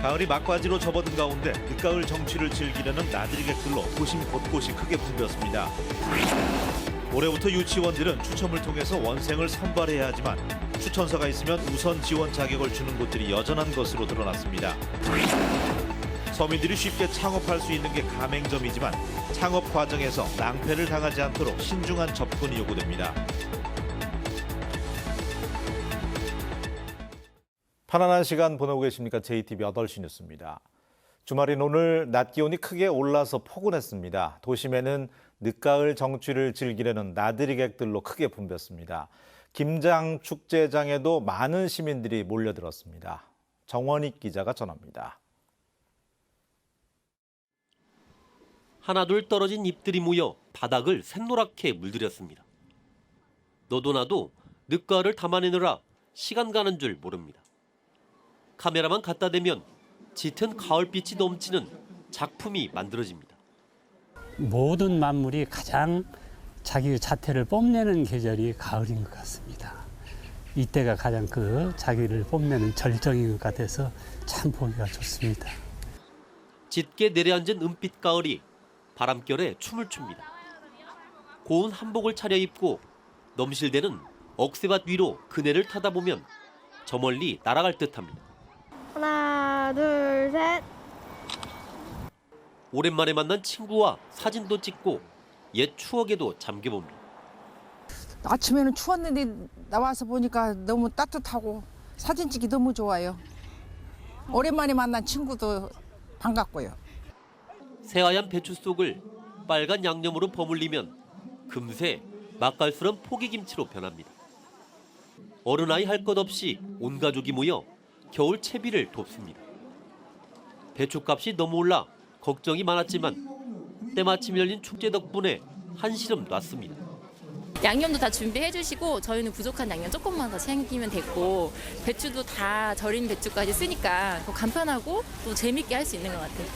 가을이 막바지로 접어든 가운데 늦가을 정취를 즐기려는 나들이객들로 도심 곳곳이 크게 붐볐습니다. 올해부터 유치원들은 추첨을 통해서 원생을 선발해야 하지만 추천서가 있으면 우선 지원 자격을 주는 곳들이 여전한 것으로 드러났습니다. 서민들이 쉽게 창업할 수 있는 게 가맹점이지만 창업 과정에서 낭패를 당하지 않도록 신중한 접근이 요구됩니다. 편안한 시간 보내고 계십니까? JTBC 8시 뉴스입니다. 주말인 오늘 낮 기온이 크게 올라서 포근했습니다. 도심에는 늦가을 정취를 즐기려는 나들이객들로 크게 붐볐습니다. 김장 축제장에도 많은 시민들이 몰려들었습니다. 정원익 기자가 전합니다. 하나둘 떨어진 잎들이 모여 바닥을 샛노랗게 물들였습니다. 너도 나도 늦가을을 담아내느라 시간 가는 줄 모릅니다. 카메라만 갖다 대면 짙은 가을빛이 넘치는 작품이 만들어집니다. 모든 만물이 가장 자기 자태를 뽐내는 계절이 가을인 것 같습니다. 이때가 가장 자기를 뽐내는 절정인 것 같아서 참 보기가 좋습니다. 짙게 내려앉은 은빛 가을이 바람결에 춤을 춥니다. 고운 한복을 차려입고 넘실대는 억새밭 위로 그네를 타다 보면 저 멀리 날아갈 듯합니다. 하나, 둘, 셋. 오랜만에 만난 친구와 사진도 찍고 옛 추억에도 잠겨봅니다. 아침에는 추웠는데 나와서 보니까 너무 따뜻하고 사진 찍기 너무 좋아요. 오랜만에 만난 친구도 반갑고요. 새하얀 배추 속을 빨간 양념으로 버물리면 금세 맛깔스런 포기김치로 변합니다. 어른아이 할 것 없이 온 가족이 모여 겨울 채비를 돕습니다. 배추값이 너무 올라 걱정이 많았지만 때마침 열린 축제 덕분에 한시름 놨습니다. 양념도 다 준비해 주시고 저희는 부족한 양념 조금만 더 챙기면 됐고 배추도 다 절인 배추까지 쓰니까 더 간편하고 또 재밌게 할 수 있는 것 같아요.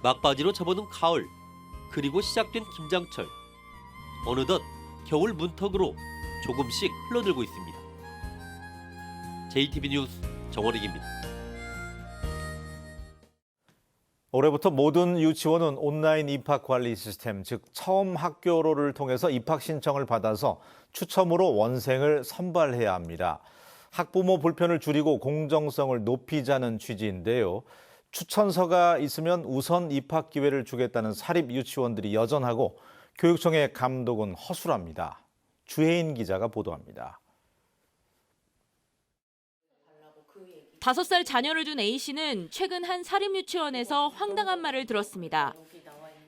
막바지로 접어든 가을, 그리고 시작된 김장철. 어느덧 겨울 문턱으로 조금씩 흘러들고 있습니다. JTBC 뉴스 정원익입니다. 올해부터 모든 유치원은 온라인 입학 관리 시스템, 즉 처음 학교로를 통해서 입학 신청을 받아서 추첨으로 원생을 선발해야 합니다. 학부모 불편을 줄이고 공정성을 높이자는 취지인데요. 추천서가 있으면 우선 입학 기회를 주겠다는 사립 유치원들이 여전하고 교육청의 감독은 허술합니다. 주혜인 기자가 보도합니다. 5살 자녀를 둔 A씨는 최근 한 사립유치원에서 황당한 말을 들었습니다.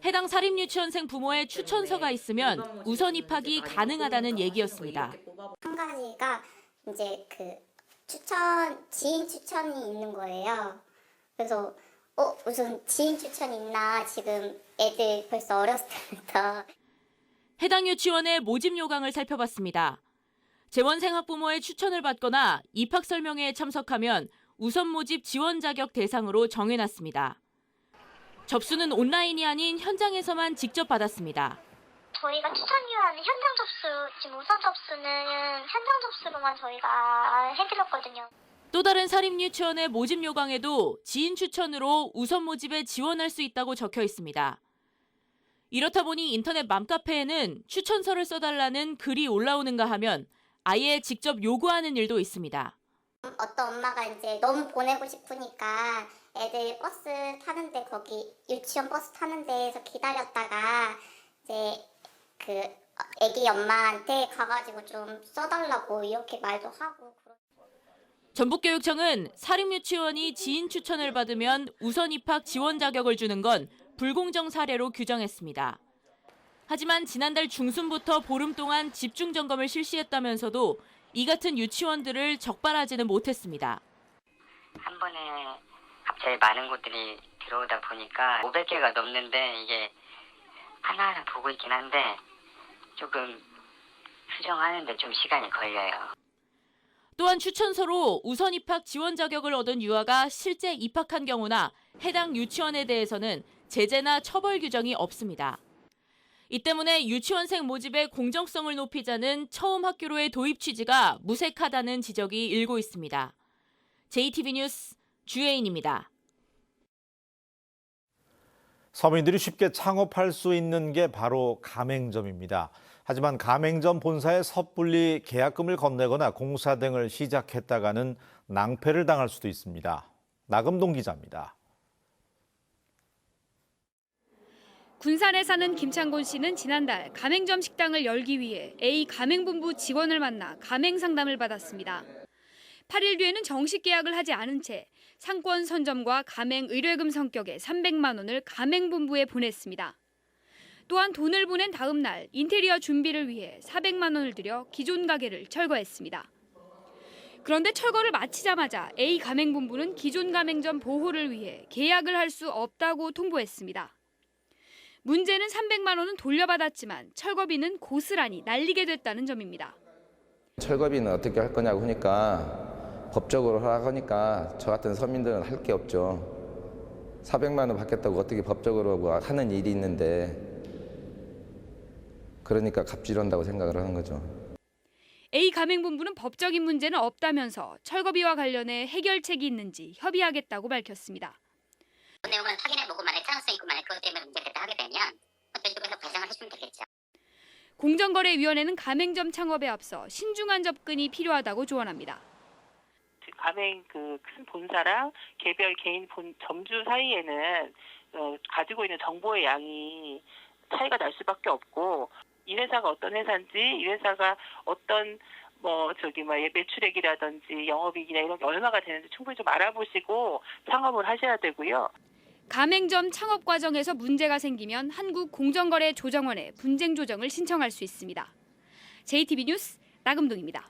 해당 사립유치원생 부모의 추천서가 있으면 우선 입학이 가능하다는 얘기였습니다. 한 가지가 이제 지인 추천이 있는 거예요. 그래서 무슨 지인 추천 있나, 지금 애들 벌써 어렸을 때부터. 해당 유치원의 모집 요강을 살펴봤습니다. 재원생 학부모의 추천을 받거나 입학 설명회에 참석하면 우선 모집 지원 자격 대상으로 정해놨습니다. 접수는 온라인이 아닌 현장에서만 직접 받았습니다. 저희가 추천위원 현장 접수, 지금 우선 접수는 현장 접수로만 저희가 해드렸거든요. 또 다른 사립유치원의 모집 요강에도 지인 추천으로 우선 모집에 지원할 수 있다고 적혀 있습니다. 이렇다 보니 인터넷 맘카페에는 추천서를 써달라는 글이 올라오는가 하면 아예 직접 요구하는 일도 있습니다. 어떤 엄마가 이제 너무 보내고 싶으니까 애들 버스 타는데, 거기 유치원 버스 타는 데에서 기다렸다가 이제 애기 엄마한테 가가지고 좀 써달라고 이렇게 말도 하고. 전북교육청은 사립유치원이 지인 추천을 받으면 우선 입학 지원 자격을 주는 건 불공정 사례로 규정했습니다. 하지만 지난달 중순부터 보름 동안 집중 점검을 실시했다면서도 이 같은 유치원들을 적발하지는 못했습니다. 한 번에 갑자기 많은 곳들이 들어오다 보니까 500개가 넘는데 이게 하나하나 보고 있긴 한데 조금 수정하는데 좀 시간이 걸려요. 또한 추천서로 우선 입학 지원 자격을 얻은 유아가 실제 입학한 경우나 해당 유치원에 대해서는 제재나 처벌 규정이 없습니다. 이 때문에 유치원생 모집의 공정성을 높이자는 처음 학교로의 도입 취지가 무색하다는 지적이 일고 있습니다. JTBC 뉴스 주혜인입니다. 서민들이 쉽게 창업할 수 있는 게 바로 가맹점입니다. 하지만 가맹점 본사에 섣불리 계약금을 건네거나 공사 등을 시작했다가는 낭패를 당할 수도 있습니다. 나금동 기자입니다. 군산에 사는 김창곤 씨는 지난달 가맹점 식당을 열기 위해 A 가맹본부 직원을 만나 가맹 상담을 받았습니다. 8일 뒤에는 정식 계약을 하지 않은 채 상권 선점과 가맹 의뢰금 성격의 300만 원을 가맹본부에 보냈습니다. 또한 돈을 보낸 다음 날 인테리어 준비를 위해 400만 원을 들여 기존 가게를 철거했습니다. 그런데 철거를 마치자마자 A 가맹본부는 기존 가맹점 보호를 위해 계약을 할 수 없다고 통보했습니다. 문제는 300만 원은 돌려받았지만 철거비는 고스란히 날리게 됐다는 점입니다. 철거비는 어떻게 할 거냐고 하니까 법적으로 하라니까 저 같은 서민들은 할 게 없죠. 400만 원 받겠다고 어떻게 법적으로 뭐 하는 일이 있는데 그러니까 갑질한다고 생각을 하는 거죠. A 가맹본부는 법적인 문제는 없다면서 철거비와 관련해 해결책이 있는지 협의하겠다고 밝혔습니다. 그 내용을 확인해보고 만약 차능성 있고 만약 그것 때문에 문제가 됐다 하게 되면 저쪽에서 배상을 해주면 되겠죠. 공정거래위원회는 가맹점 창업에 앞서 신중한 접근이 필요하다고 조언합니다. 가맹 큰 본사랑 개별 개인 점주 사이에는 가지고 있는 정보의 양이 차이가 날 수밖에 없고 이 회사가 어떤 회사인지 이 회사가 어떤 매출액이라든지 영업이익이나 이런 게 얼마가 되는지 충분히 좀 알아보시고 창업을 하셔야 되고요. 가맹점 창업 과정에서 문제가 생기면 한국공정거래조정원에 분쟁 조정을 신청할 수 있습니다. JTB 뉴스 나금동입니다.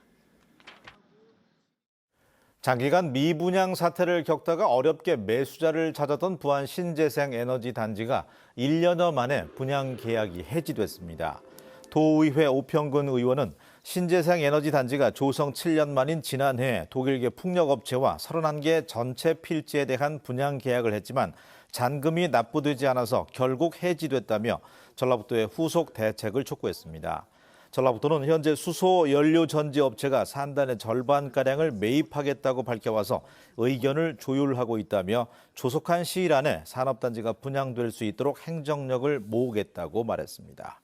장기간 미분양 사태를 겪다가 어렵게 매수자를 찾았던 부안 신재생 에너지 단지가 1년여 만에 분양 계약이 해지됐습니다. 도의회 오평근 의원은 신재생 에너지 단지가 조성 7년 만인 지난해 독일계 풍력업체와 31개 전체 필지에 대한 분양 계약을 했지만 잔금이 납부되지 않아서 결국 해지됐다며 전라북도의 후속 대책을 촉구했습니다. 전라북도는 현재 수소 연료 전지 업체가 산단의 절반가량을 매입하겠다고 밝혀와서 의견을 조율하고 있다며 조속한 시일 안에 산업단지가 분양될 수 있도록 행정력을 모으겠다고 말했습니다.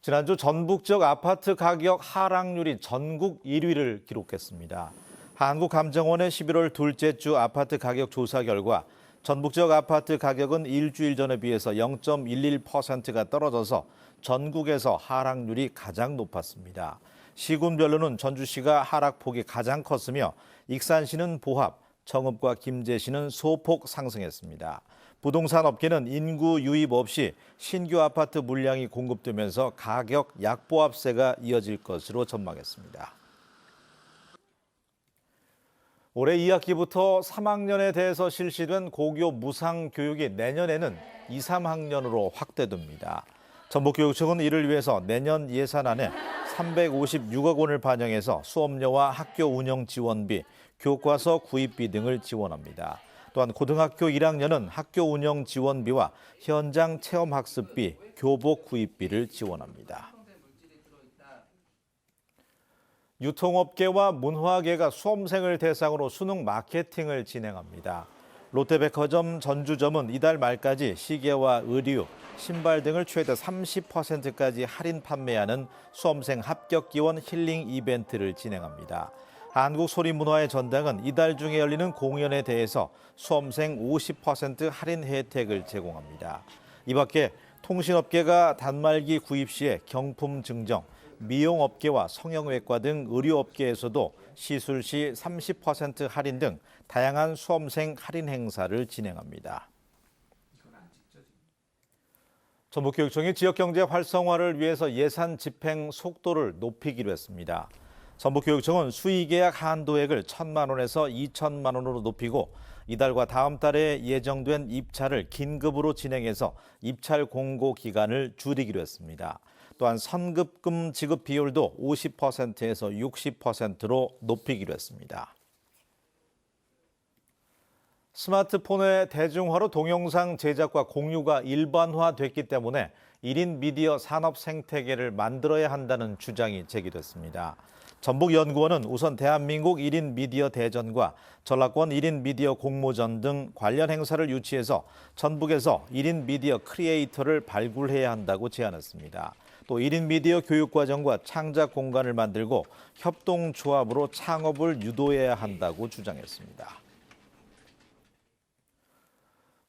지난주 전북 지역 아파트 가격 하락률이 전국 1위를 기록했습니다. 한국감정원의 11월 둘째 주 아파트 가격 조사 결과 전북 지역 아파트 가격은 일주일 전에 비해서 0.11%가 떨어져서 전국에서 하락률이 가장 높았습니다. 시군별로는 전주시가 하락폭이 가장 컸으며 익산시는 보합, 청읍과 김제시는 소폭 상승했습니다. 부동산 업계는 인구 유입 없이 신규 아파트 물량이 공급되면서 가격 약보합세가 이어질 것으로 전망했습니다. 올해 2학기부터 3학년에 대해서 실시된 고교 무상 교육이 내년에는 2, 3학년으로 확대됩니다. 전북교육청은 이를 위해서 내년 예산안에 356억 원을 반영해서 수업료와 학교 운영 지원비, 교과서 구입비 등을 지원합니다. 또한 고등학교 1학년은 학교 운영 지원비와 현장 체험 학습비, 교복 구입비를 지원합니다. 유통업계와 문화계가 수험생을 대상으로 수능 마케팅을 진행합니다. 롯데백화점 전주점은 이달 말까지 시계와 의류, 신발 등을 최대 30%까지 할인 판매하는 수험생 합격 기원 힐링 이벤트를 진행합니다. 한국소리문화의 전당은 이달 중에 열리는 공연에 대해서 수험생 50% 할인 혜택을 제공합니다. 이 밖에 통신업계가 단말기 구입 시에 경품 증정, 미용업계와 성형외과 등 의료업계에서도 시술 시 30% 할인 등 다양한 수험생 할인 행사를 진행합니다. 전북교육청이 지역경제 활성화를 위해서 예산 집행 속도를 높이기로 했습니다. 전북교육청은 수의계약 한도액을 1,000만 원에서 2,000만 원으로 높이고 이달과 다음 달에 예정된 입찰을 긴급으로 진행해서 입찰 공고 기간을 줄이기로 했습니다. 또한 선급금 지급 비율도 50%에서 60%로 높이기로 했습니다. 스마트폰의 대중화로 동영상 제작과 공유가 일반화됐기 때문에 1인 미디어 산업 생태계를 만들어야 한다는 주장이 제기됐습니다. 전북연구원은 우선 대한민국 1인 미디어 대전과 전라권 1인 미디어 공모전 등 관련 행사를 유치해서 전북에서 1인 미디어 크리에이터를 발굴해야 한다고 제안했습니다. 또 1인 미디어 교육과정과 창작 공간을 만들고 협동조합으로 창업을 유도해야 한다고 주장했습니다.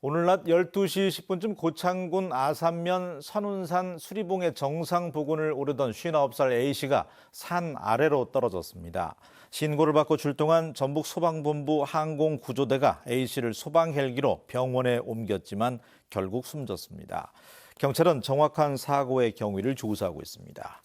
오늘 낮 12시 10분쯤 고창군 아산면 선운산 수리봉의 정상 부근을 오르던 59살 A씨가 산 아래로 떨어졌습니다. 신고를 받고 출동한 전북소방본부 항공구조대가 A씨를 소방 헬기로 병원에 옮겼지만 결국 숨졌습니다. 경찰은 정확한 사고의 경위를 조사하고 있습니다.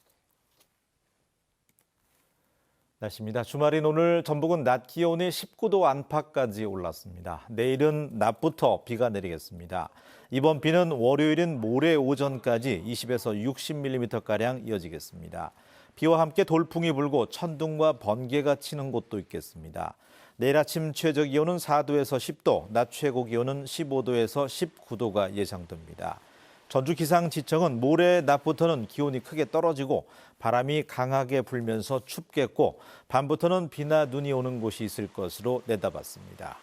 날씨입니다. 주말인 오늘 전북은 낮 기온이 19도 안팎까지 올랐습니다. 내일은 낮부터 비가 내리겠습니다. 이번 비는 월요일인 모레 오전까지 20에서 60mm가량 이어지겠습니다. 비와 함께 돌풍이 불고 천둥과 번개가 치는 곳도 있겠습니다. 내일 아침 최저 기온은 4도에서 10도, 낮 최고 기온은 15도에서 19도가 예상됩니다. 전주기상지청은 모레 낮부터는 기온이 크게 떨어지고 바람이 강하게 불면서 춥겠고 밤부터는 비나 눈이 오는 곳이 있을 것으로 내다봤습니다.